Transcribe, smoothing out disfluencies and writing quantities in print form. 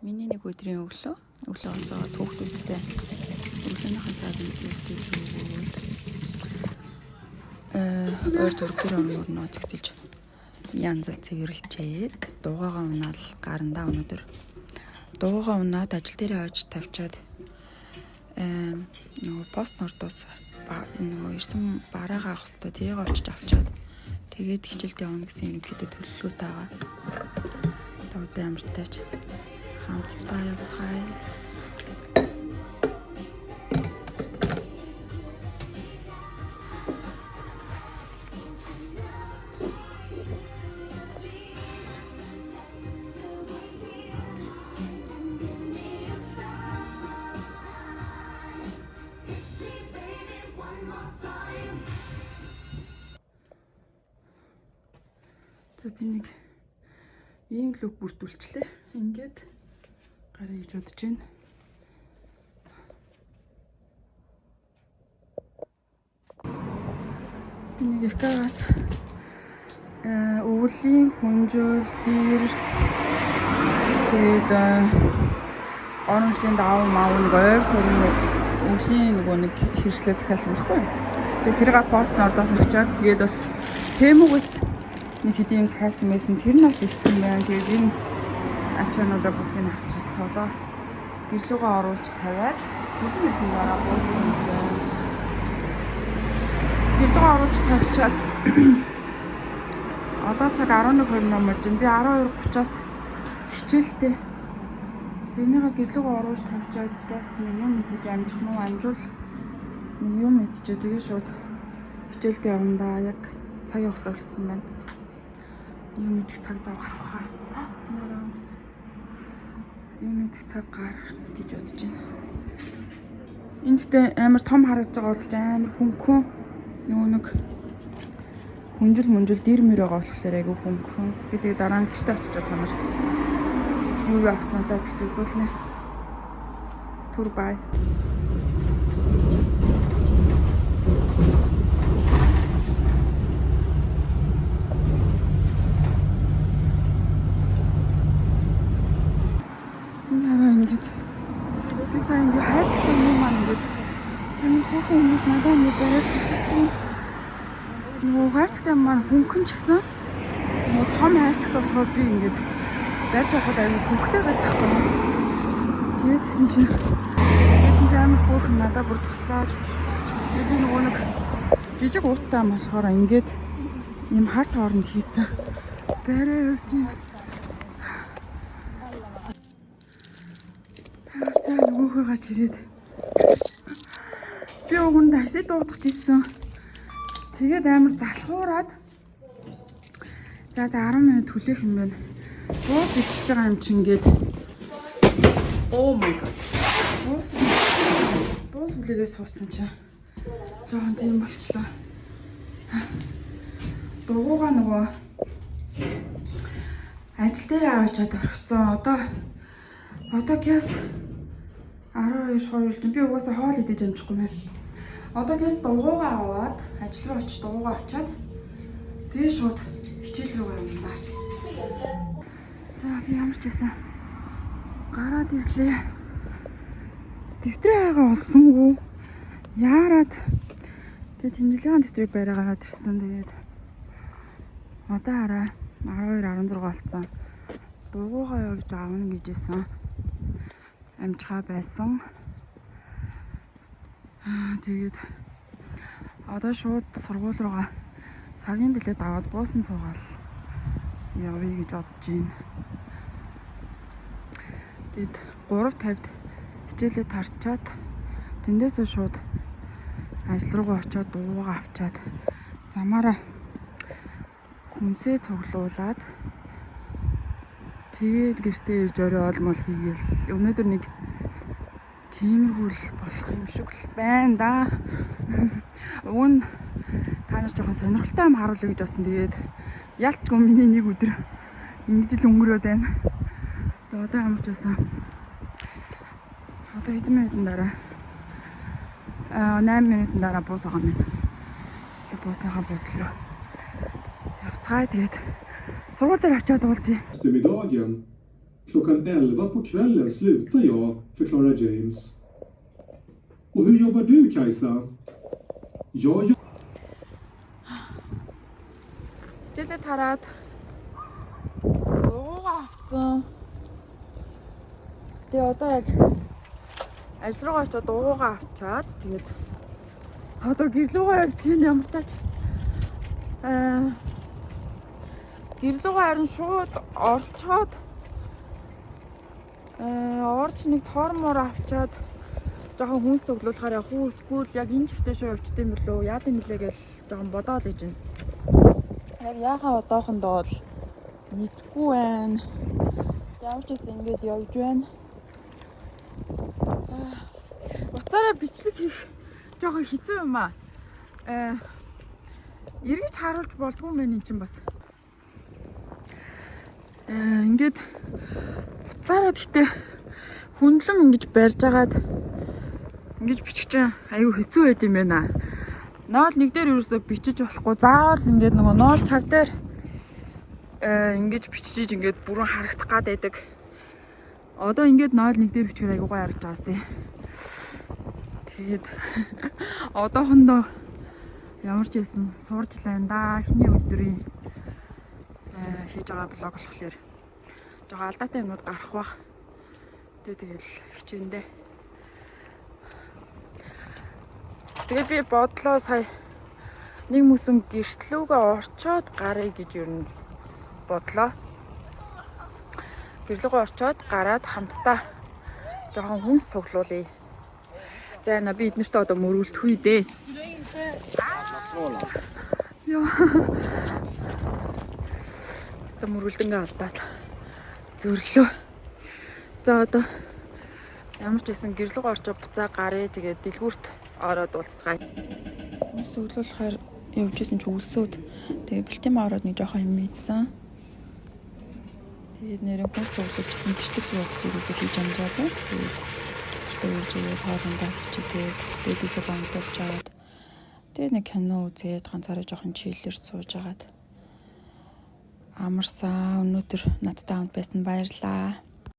Миний нэг өдрийн өглөө босоод хүүхдүүдтэй өглөөнийхэн цаг мэдээлэлтэй өгөөд ойр төргөр орноо зэгцэлж янзал цэвэрлжээд дуугаагаа унаал гарандаа өнөөдөр дуугаагаа унаад ажил дээрээ очиж тавьчаад нөгөө пост нордоос нөгөө ирсэн бараагаа авах хэрэгтэй тэрийг очиж авчаад тэгээд хичээлдээ явна гэсэн ерөнхийдөө төлөвлөгөөтэй байгаа. Одоо ямартайч хамтдаа явцгаая. За би нэг ийм лүг бүрдүүлчлээ. Ингээд гараа хийж бодож байна. Би нэг экагаас өвлийн хүнжил дээр тэгээд оранжлын даваа мав нэг ойр цорын өвлийн нэг хэрэгслээ захиалсан байхгүй. Тэгээд тэрийг пост нордоос авчаад тэгээд бас Тэмүгээс нэг хэдийн захиалсан байсан. Тэр нь бас ихтэй байна. Тэгээд энэ ачаануудаа бүгдийг авчаад одоо гэрлүүгээ оруулж тавиад хэдэн минутын дараа буусан юм байна. Гэрлүүгээ оруулж тавьчаад одоо цаг 11:20 болж байна. Би 12:30-аас хичээлтэй. Тэрнийг гэрлүүгээ оруулж тавьчаад газ нэг юм мэдэж амжих нь амжуул нэг юм мэдчихээ. Тэгээ шууд хичээлдээ явна да. Яг цагийн хугацаа болчихсон байна. Юм мэдэх цаг зав гарах хаа. Юм мэдэх цаг гар гэж бодож байна. Энд дэхтэй амар том харагдаж байгаа боловч амар хөнгөн нөгөө нэг хүнжил дэр мөр байгаа болохоор айгүй хөнгөн. Би тэгээ дараа нь гэртээ очиж тоноо шүү дээ. Юу авснаа задлж үзүүлнэ. Түр бай. Ингээ хайцтай юм маань ингээд энэ хүүхэн хүмүүс надад нэг бариад хэсэж чинь нөгөө хайцтай маань хөнгөн ч гэсэн нөгөө том хайцтай болохоор би ингээд барьж авахад аюу төвхтэй байцахгүй. Тэгээд гэсэн чинь амар хөөрхөн надад бүр туслаад би нөгөө нэг жижиг ууттай болохоор ингээд юм харт хооронд хийцэн барай явж байна. Нөгөөхөө чирээд би өгөнд асид дуудах гэсэн. Тэгээд амар залхуураад за 10 минут хүлээх юм байна. Бууз ичж байгаа юм чи ингээд oh my god. Бууз хүлээгээ суудсан чи жоохон тийм болчлоо. Дугуугаа нөгөө ажил дээр аваачаад орчихсон. Одоо гяс 12:20 би угаасаа хоол идэж амжихгүй байна. Одоо гээс дугуугаа аваад ажил руу очиж дугуугаа авчаад тэгээ шууд хичээл рүү явна. За би ямар ч байсан гараад ирлээ. Дэвтрээ хайгаа олсонгүй. Яарад тэгээ тэмдэглэгийн дэвтрийг бариагаад ирсэн. Тэгээд одоо хараа 12:16 болсон. Дугуугаа явж аавна гэжсэн. Амжихаа байсан. Тэгээд одоо шууд сургууль руугаа цагийн билет аваад буусан суугаал явъя гэж бодож байна. Тэгэд 3:50-д хичээлээ тарчаад тэндээсээ шууд ажил руугаа очиод дуугаа авчаад замаараа хүнсээ цуглуулад тэгээд гэртээ ирж орой олмол хийгээл. Өнөөдөр нэг тиймэрхүү болох юм шиг л байна да. Өгөн та нар жоохон сонирхолтой юм харуулъя гэж бодсон. Тэгээд ялчгүй миний нэг өдөр ингэж л өнгөрөөд байна. Одоо ямар ч байсан. Одоо хэдэн минутын дараа 8 минутын дараа буус байгаа юм. Буусныхаа бодлоо явцгаая. Тэгээд сургууль дээр очиод уулзъя. Klockan 11 på kvällen slutar jag, förklarar James. Och hur jobbar du, Kajsa? Jag хичээлээ тараад дуугаа авсан. Тэгээ одоо яг ажил руугаа очиод дуугаа авчаад тэгээд одоо гэрлүүгээ явж чинь ямар тач гэрлүүгээ харин шууд орчоод орч нэг тормоор авчаад жоохон хүнс өглөөлөхөр явах уу эсвэл яг энэ чигтээ шууд явчихдээ юм болоо яад юм блэ гэж жоохон бодоод иж байна. Яг яхаа одоохондоо бол мэдгүй байна. Ямар ч гэсэн ингэж явж байна. Уцаараа бичлэг хийх жоохон хэцүү юм аа. Эргэж харуулж болдгүй мэн эн чинь бас. Ингээд буцаараа гэхдээ хүндлэн ингэж барьж агаад ингэж бичих чинь аюу хэцүү байд юм байна. Ноол нэг дээр ерөөсөө бичиж болохгүй. Заавал ингээд нөгөө ноол 5 дээр ингэж бичиж ингээд бүрэн харагдах гад байдаг. Одоо ингээд ноол нэг дээр бичгээр аюу гой харагдаж байгаас тий. Тэгээд одоохондоо ямар ч байсан сурч лайн да. Эхний өдрийн хийж байгаа блог болохоор жоо алдаатай юмнууд гарах бах. Тэгэл хичээндээ. Тэгээд би бодлоо сая нэг мөсөн гэртлүүгээ орчоод гарыг гэж юу н бодлоо. Гэрлүүгээ орчоод гараад хамтдаа жоохон хүнс цуглуулъя. За яна би эднэртээ одоо мөрүүлдэх үү дээ. Яа. Тэ мөрүүлдэнгээ алдаад зөрлөө. За одоо ямар ч байсан гэрлүүгээ орчоод буцаа гарыг тэгээд дэлгүүрт ороод уулзцгаая. Хүнс цуглуулахаар явж исэн ч үлсүүд тэгээд бэлтэн ороод нэг жоохон юм ийдсэн. Тэгээд нэрээ хүнс цуглуулжсэн бичлэг бол ерөөсөө хийж амжаагүй. Тэгээд гэртээ ирж ирээд хоолндоо хичээгээд бэбисээ бамбуулж аваад тэгээд нэг кино үзээд ганцаараа жоохон чийлэр сууж агаад амарсан. Өнөөдөр надтай хамт байсан баярлаа.